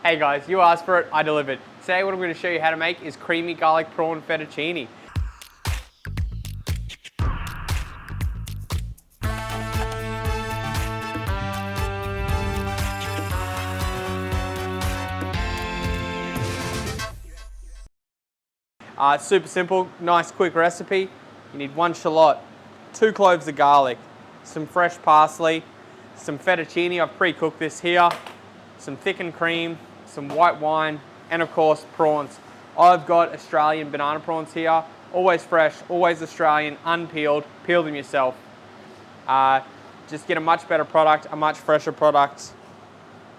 Hey guys, you asked for it, I delivered. Today what I'm going to show you how to make is creamy garlic prawn fettuccine. Super simple, nice quick recipe. You need 1 shallot, 2 cloves of garlic, some fresh parsley, some fettuccine, I've pre-cooked this here, some thickened cream, some white wine, and of course prawns. I've got Australian banana prawns here, always fresh, always Australian, unpeeled, peel them yourself. Just get a much better product, a much fresher product.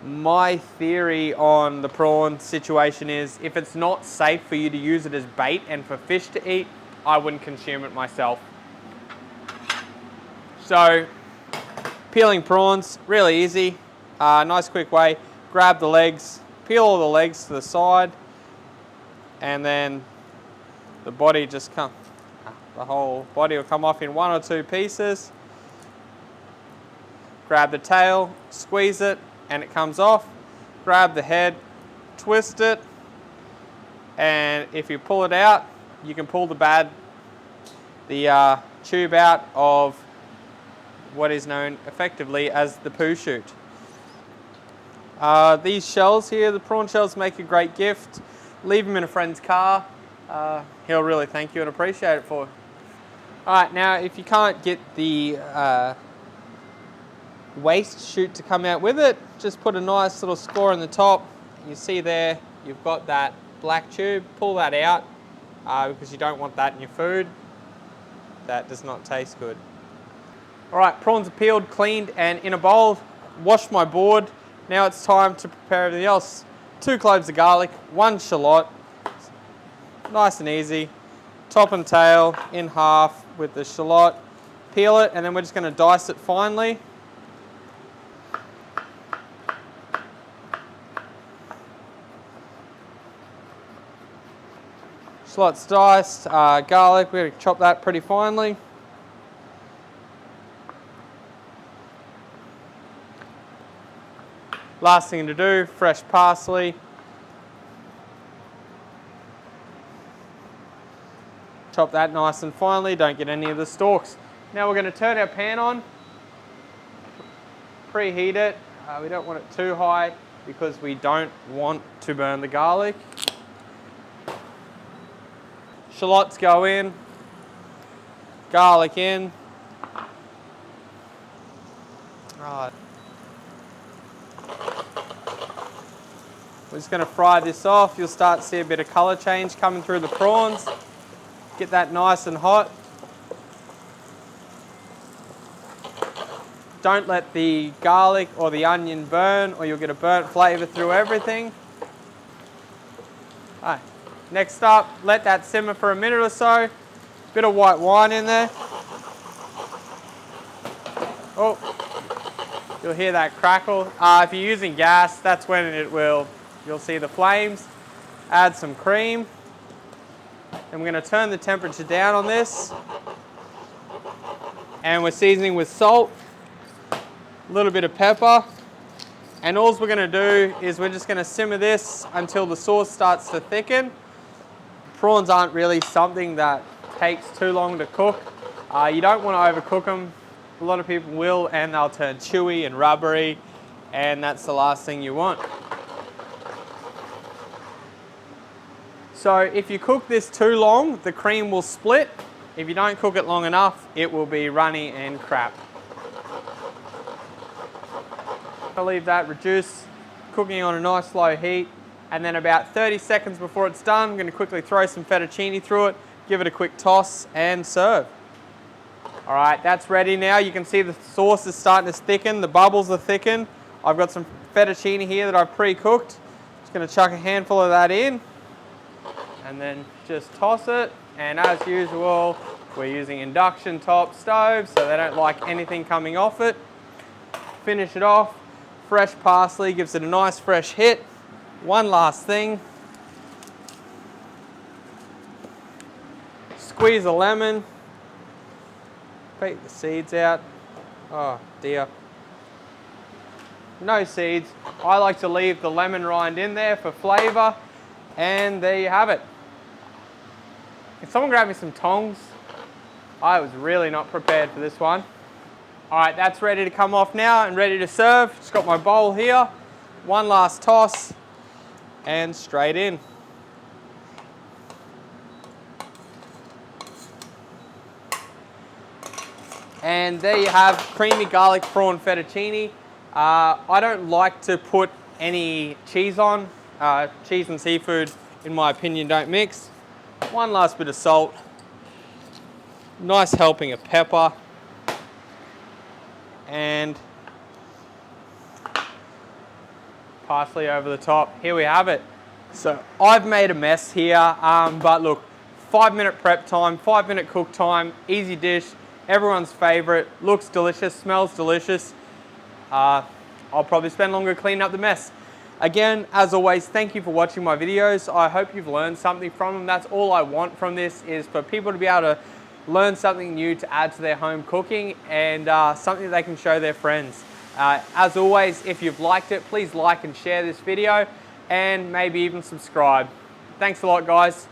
My theory on the prawn situation is if it's not safe for you to use it as bait and for fish to eat, I wouldn't consume it myself. So, peeling prawns, really easy. Nice quick way. Grab the legs, peel all the legs to the side, and then the body just the whole body will come off in 1 or 2 pieces. Grab the tail, squeeze it, and it comes off. Grab the head, twist it, and if you pull it out, you can pull the tube out of what is known effectively as the poo chute. These shells here, the prawn shells, make a great gift. Leave them in a friend's car. He'll really thank you and appreciate it for you. Alright, now if you can't get the waste chute to come out with it, just put a nice little score in the top. You see there, you've got that black tube. Pull that out because you don't want that in your food. That does not taste good. Alright, prawns are peeled, cleaned, and in a bowl. Washed my board. Now it's time to prepare everything else. 2 cloves of garlic, 1 shallot. Nice and easy. Top and tail in half with the shallot. Peel it, and then we're just going to dice it finely. Shallot's diced, garlic, we're going to chop that pretty finely. Last thing to do, fresh parsley. Chop that nice and finely, don't get any of the stalks. Now we're going to turn our pan on, preheat it. We don't want it too high because we don't want to burn the garlic. Shallots go in, garlic in. Right. We're just going to fry this off. You'll start to see a bit of colour change coming through the prawns. Get that nice and hot. Don't let the garlic or the onion burn or you'll get a burnt flavour through everything. Alright. Next up, let that simmer for a minute or so. Bit of white wine in there. Oh, you'll hear that crackle. If you're using gas, that's when you'll see the flames. Add some cream. And we're going to turn the temperature down on this. And we're seasoning with salt, a little bit of pepper. And all we're going to do is we're just going to simmer this until the sauce starts to thicken. Prawns aren't really something that takes too long to cook. You don't want to overcook them. A lot of people will, and they'll turn chewy and rubbery, and that's the last thing you want. So if you cook this too long, the cream will split. If you don't cook it long enough, it will be runny and crap. I'll leave that reduce, cooking on a nice low heat, and then about 30 seconds before it's done, I'm going to quickly throw some fettuccine through it, give it a quick toss, and serve. Alright, that's ready now. You can see the sauce is starting to thicken, the bubbles are thickened. I've got some fettuccine here that I've pre-cooked. Just going to chuck a handful of that in, and then just toss it. And as usual, we're using induction top stoves, so they don't like anything coming off it. Finish it off. Fresh parsley gives it a nice fresh hit. One last thing. Squeeze a lemon. Take the seeds out. Oh dear. no seeds. I like to leave the lemon rind in there for flavor, and there you have it. Can someone grab me some tongs? I was really not prepared for this one. All right, that's ready to come off now and ready to serve. Just got my bowl here. One last toss and straight in. And there you have creamy garlic prawn fettuccine. I don't like to put any cheese on. Cheese and seafood, in my opinion, don't mix. One last bit of salt. Nice helping of pepper. And parsley over the top. Here we have it. So I've made a mess here, but look, 5-minute prep time, 5-minute cook time, easy dish. Everyone's favorite, looks delicious, smells delicious. I'll probably spend longer cleaning up the mess. Again, as always, thank you for watching my videos. I hope you've learned something from them. That's all I want from this, is for people to be able to learn something new to add to their home cooking, and something they can show their friends. As always, if you've liked it, please like and share this video, and maybe even subscribe. Thanks a lot, guys.